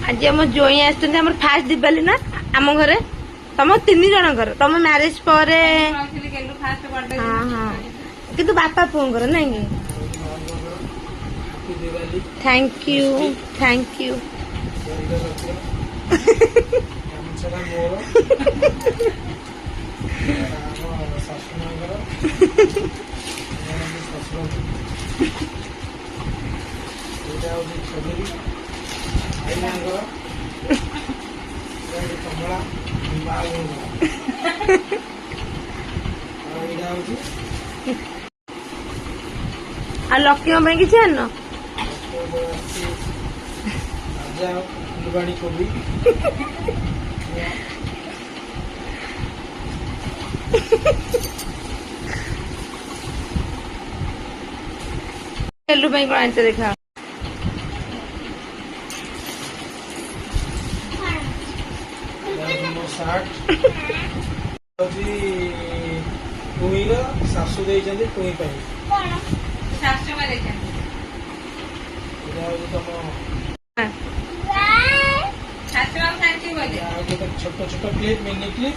आज आम जोई आम फास्ट दीपावली ना आम घरे तुम 3 जनकर तुम मैरिज पर हाँ हाँ कि बापा पुओर नहीं थैंक यू थैंक यू आ लक्ष्मी मैं किसी आन चलू कौन आनते देखा शाशु टुई छोट छोट क्लिप मिनी क्लिप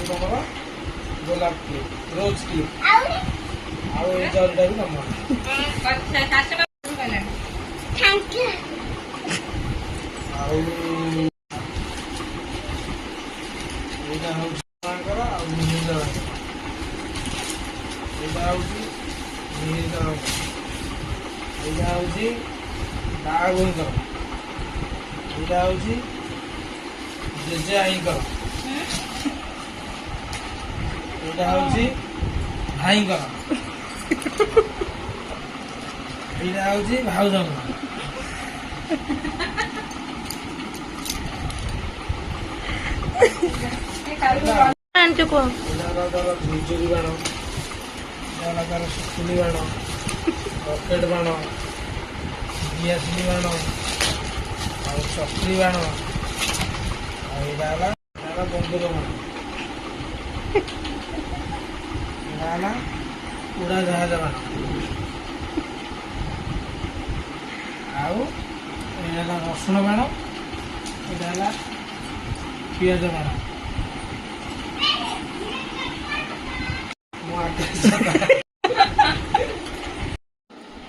तुम गोलाप क्लिप रोज क्लिप जेजे आई भाई भाज झुरी बाण सुखुली बाण रकेट बाण दियासिनी बाण चक्री बाण बंदूक बाण उड़ा जहाज बाण रसुण बाण यहाँ पिज बाण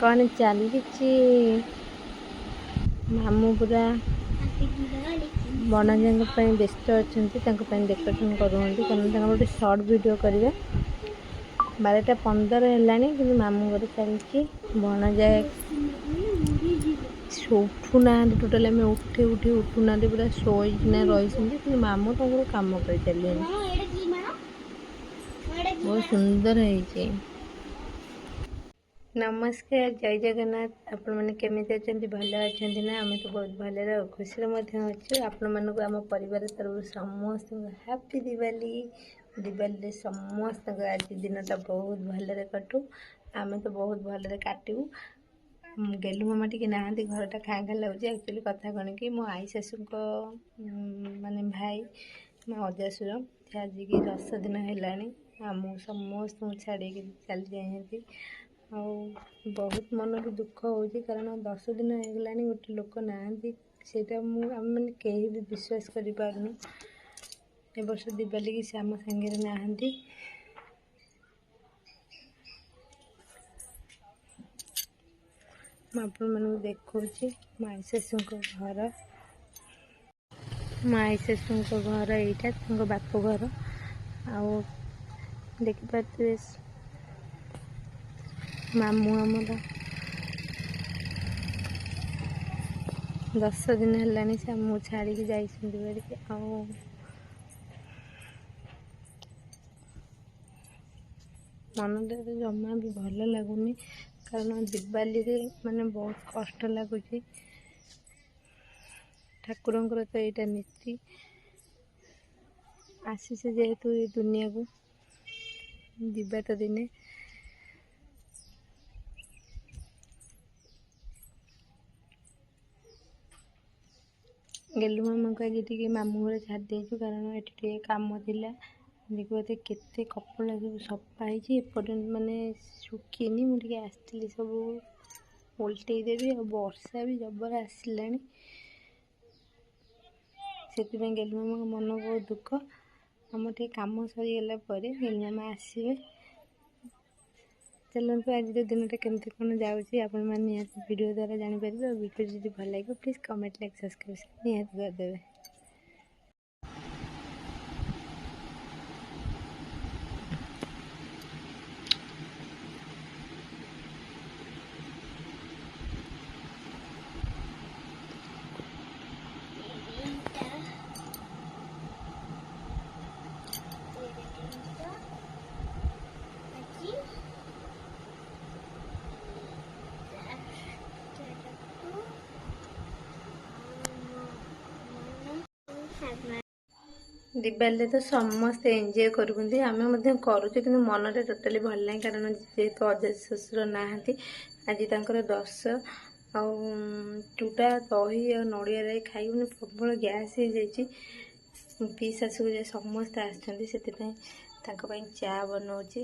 कौन चली मामू पूरा बणजा व्यस्त अच्छा डेकोरेशन करूँ कारण गोटे सर्ट वीडियो करेंगे 12:15 है कि मामू घर चलती बणजा उठुना टोटाल आम उठे उठुना पूरा शोना रही मामू तक कम कर चलिए बहुत सुंदर है। नमस्कार जय जगन्नाथ आपण मैंने केमी अच्छा भल अच्छा ना आम तो बहुत भल खुशी अच्छे आपण मानक आम परिवार तरफ समस्त हैप्पी दिवाली दिवाली समस्त आज दिनटा बहुत भलरे कटू आम तो बहुत भलरे काटू गेलु मामा टी ना घरटा खाँ खाँ लगे एक्चुअली कथा कौन कि मो आई शाशु माने भाई मो अजासुर आज की 10 दिन है आम समस्त छाड़ी चली जाती बहुत मन को दुख हो कारण 10 दिन होगा गोटे लोक ना से आम मैंने कहीं भी विश्वास कर पार्नु ए वर्ष दिवाली की से आम सागे ना आपण मन देखा माई शाशु घर माई शाशु घर यहाँ बाप घर आ देखिपे मामू आमर 10 दिन है से आमको छाड़ी जाइए मन जमा भी भल लगुनि कारण दिवाली रे माने बहुत कष्ट लगुच ठाकुरंकर तो यहाँ नीति आसी से जेहेतु ये दुनिया को जीवा तो दिने गेलु मामा को आज टी मामू घर छाड़ देचु कारण ये कम थिला देखो बोधे केते कपड़ा सब सफा होपटे माने शुखिनी मुझे आसती सब ओल्टे देवी और वर्षा भी जबर आसला से गेलु मामा मन बहुत दुख आम टे कम सरीगला गेलु मामा आसवे चलते आज दिन केमती कौन जाऊँगी आपण मैंने वीडियो द्वारा जानीपर और वीडियो जब भल लगे प्लीज कमेंट लाइक सब्सक्राइब निहाती करदेवे। दिवाली तो समस्त एंजॉय करूँ आम करुँ कि मन टोटाली भल ना कारण जेहेतु अजय शशुर नहांती आज तंकर 10 चूड़ा दही और नड़िया राई खाई प्रबल गैस हो जाए पी शाशु समस्त आसपाई चा बनाऊँगी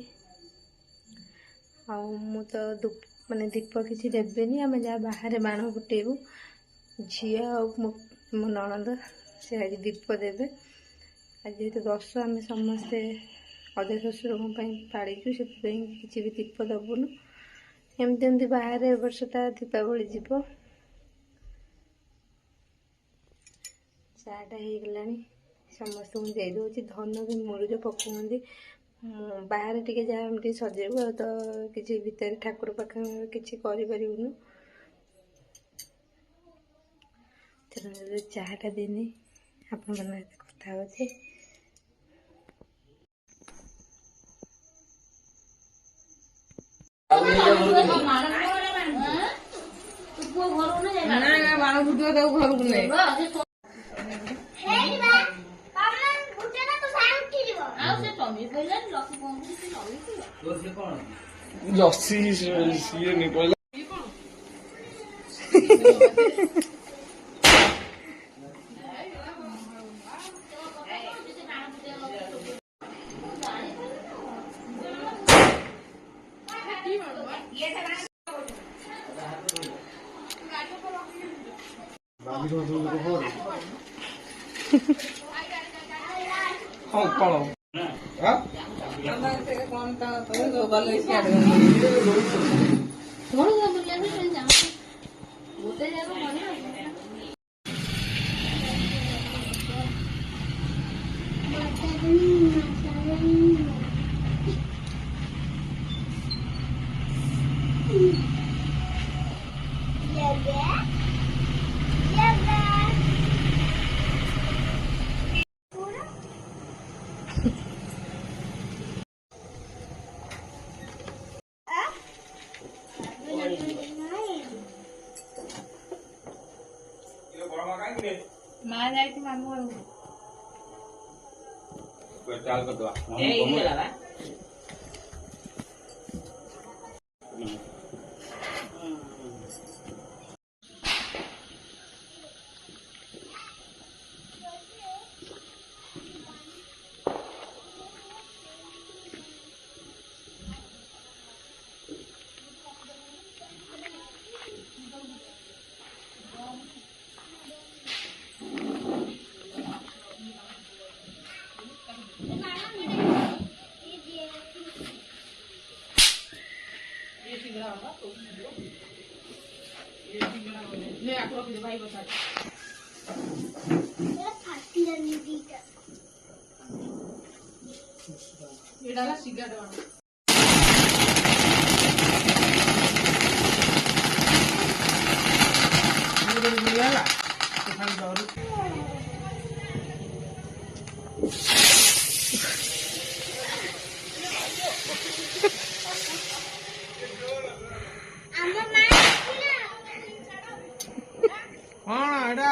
मु तो माने दीप किसी देवेनि आम जहाँ बाहर बाण फुटेबू झी और मो ननद से आज दीप देवे आज जेहेतु 10 आम समस्ते अजय शशुर पाड़ीचु से किसी भी दीप दबुनु एमती एमती बाहर ए वर्षटा दीपावली जीव चाटा हो गला समस्त दे दूसरी धन भी मुरुज पकाउंदी बाहर टे जहाँ सजेबू तो किसी भितर ठाकुर पाखे किसी करूँ चाटा देनी आप कथा होचे लस्सी सीए नहीं पहले माँ जाती मामू चाल कर दो हाँ एटा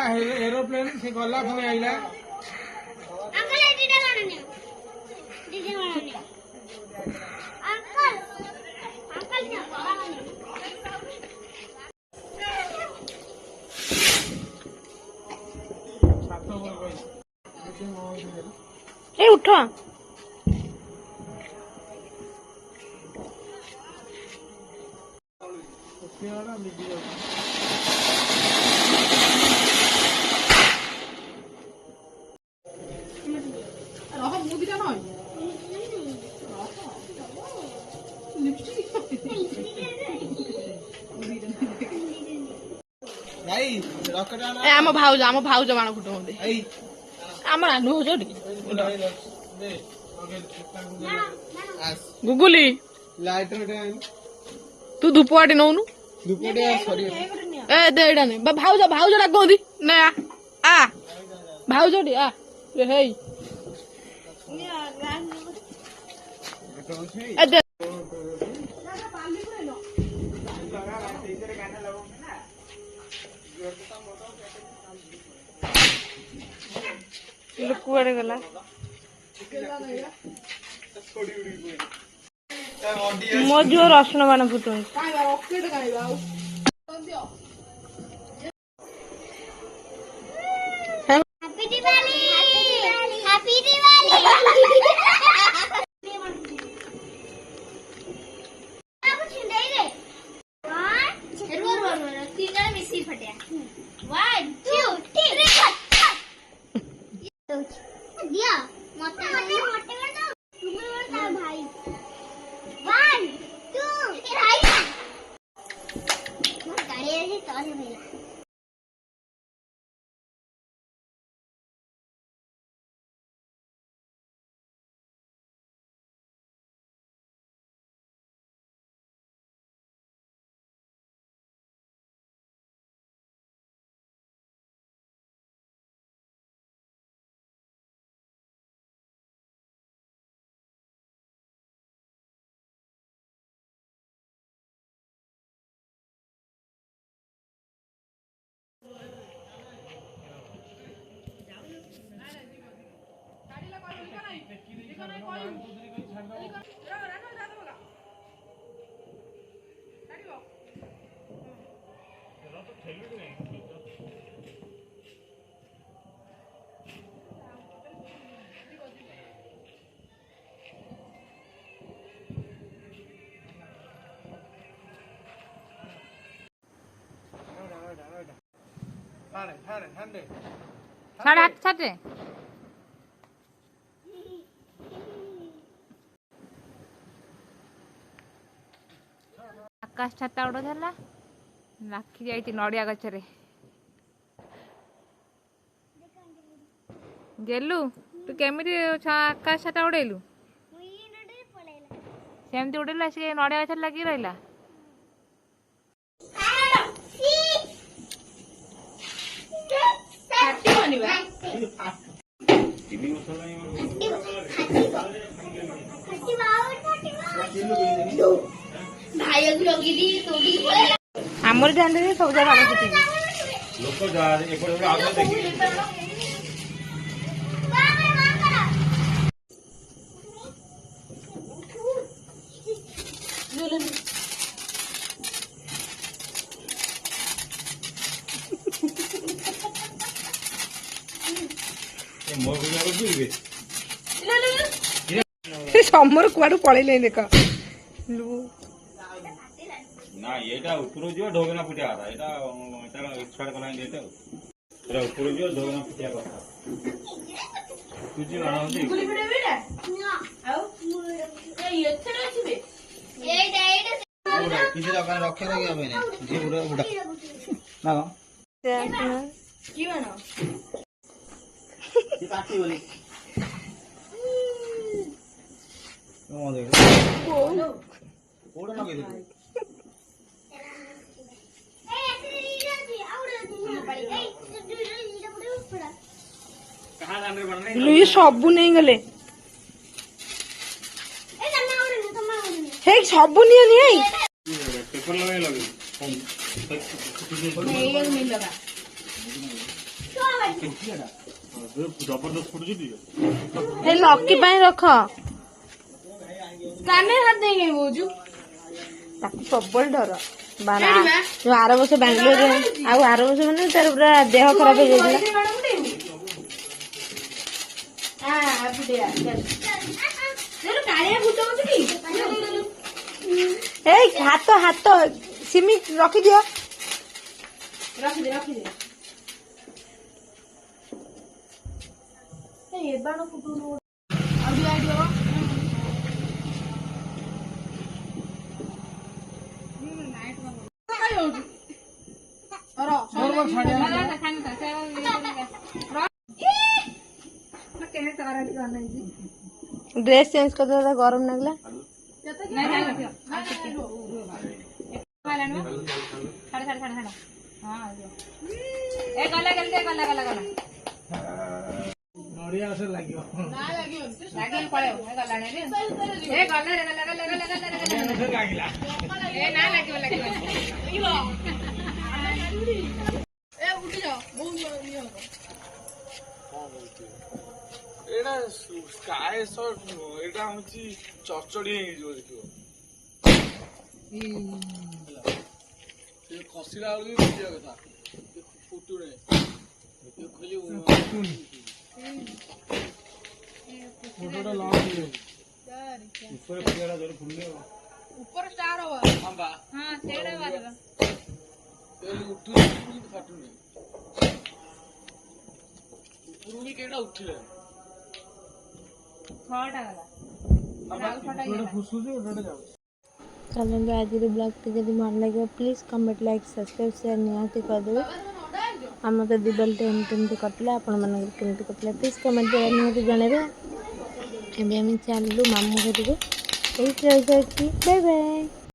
एरोप्लेन से गला पुणी आइला अंकल एटीटा गणने दीदी गणने अंकल अंकल क्या गणने ए उठ ଆମ ଭାଉଜ ବାଣ ଫୁଟଉଛନ୍ତି ଆମର ଆନୁ ହଉଛ ଗୁଗୁଲି ତୁ ଧୂପ ଆଟି ନଉନୁ ଏ ଦେ ଏଇଟା ନେ ଭାଉଜ ଡାକନ୍ତି ନେ ଆ ଭାଉଜଟି ଆ ହେଇ ଏ ଦେ କୁଆଡେ ଗଲା ମୋ ଝିଅ ରସୁଣ ବାଣ ଫୁଟୁଛି हैप्पी दिवाली हैप्पी दिवाली अब छिंदाई रे 1 तीन जन मिसी फटिया 1 2 3 दिया मोटे मोटे कर दो तुम बोलता भाई 1 2 भाई मैं गाड़ी ऐसे तोड़ मेरा साढ़े 8 छाटे आकाश छाता उड़ धरला लाखी जाई नड़िया गछरे गेलु तू केमिति आकाश छाता उड़ेलु सेमती उड़ेला से नड़िया गछरे लगी रहिला आमर ध्यान दे सब जगह भाग फुटी लोक जा एपटे आगे देखि मो गुजा को जुइबे समर कुआडू पळैले देख ना एटा ऊपर जो ढोगना फुटिया था एटा तार एक्सपायर करा देते एटा ऊपर जो ढोगना फुटिया କଥା तुझी आना होती गुली फुटे बेटा आउ ए एथरे छिबे एटा किसी दোकान रखे लगे हमें जी बुड़ा बुड़ा ना की बनो ये काटी बोली ओ देख ओड़ ना के ये सबू नहीं गले हे सबू नहीं नहीं पेपर लगे लगे नहीं लगा जबरदस्त फुटुची हे लकी पाई रख काने हाथ देंगे बोजू ताकू सबल डर बारा जो आर वर्ष बांग्लोर आउ आर वर्ष माने तार पूरा देह खराब हो जाइला हाथ हाथ ସିମି ରଖିଦିଅ ରଖିଦେ ଏ ବାଣ ଫୁଟୁନ ଆଉ ଟିକେ ଆଇଡି ହବ ड्रेस चेंज कर दे गरम लगला नड़िया से लगे एटा स्काई शॉट एटा होची चचड़ी जो देखियो ये खसीला वाली भी बुझिया कथा फुटुरे ये खोली फोटोटा लॉन्च है ऊपर पुटियाटा जोर फुलले ऊपर स्टार हो अंबा हां सेड़ा बाजवा ये उठु फटुने पुरुनी केटा उठिले छटा गला चलो आज ब्लॉग टी जब भल लगे please comment like subscribe share निहाती करदेवे आम तो दिवाली एमती कटला आपण मैंने केमती कटला प्लीज कमेंट द्वारा निहाती जनइबे एवं चलू मामू घर को बाय बाय।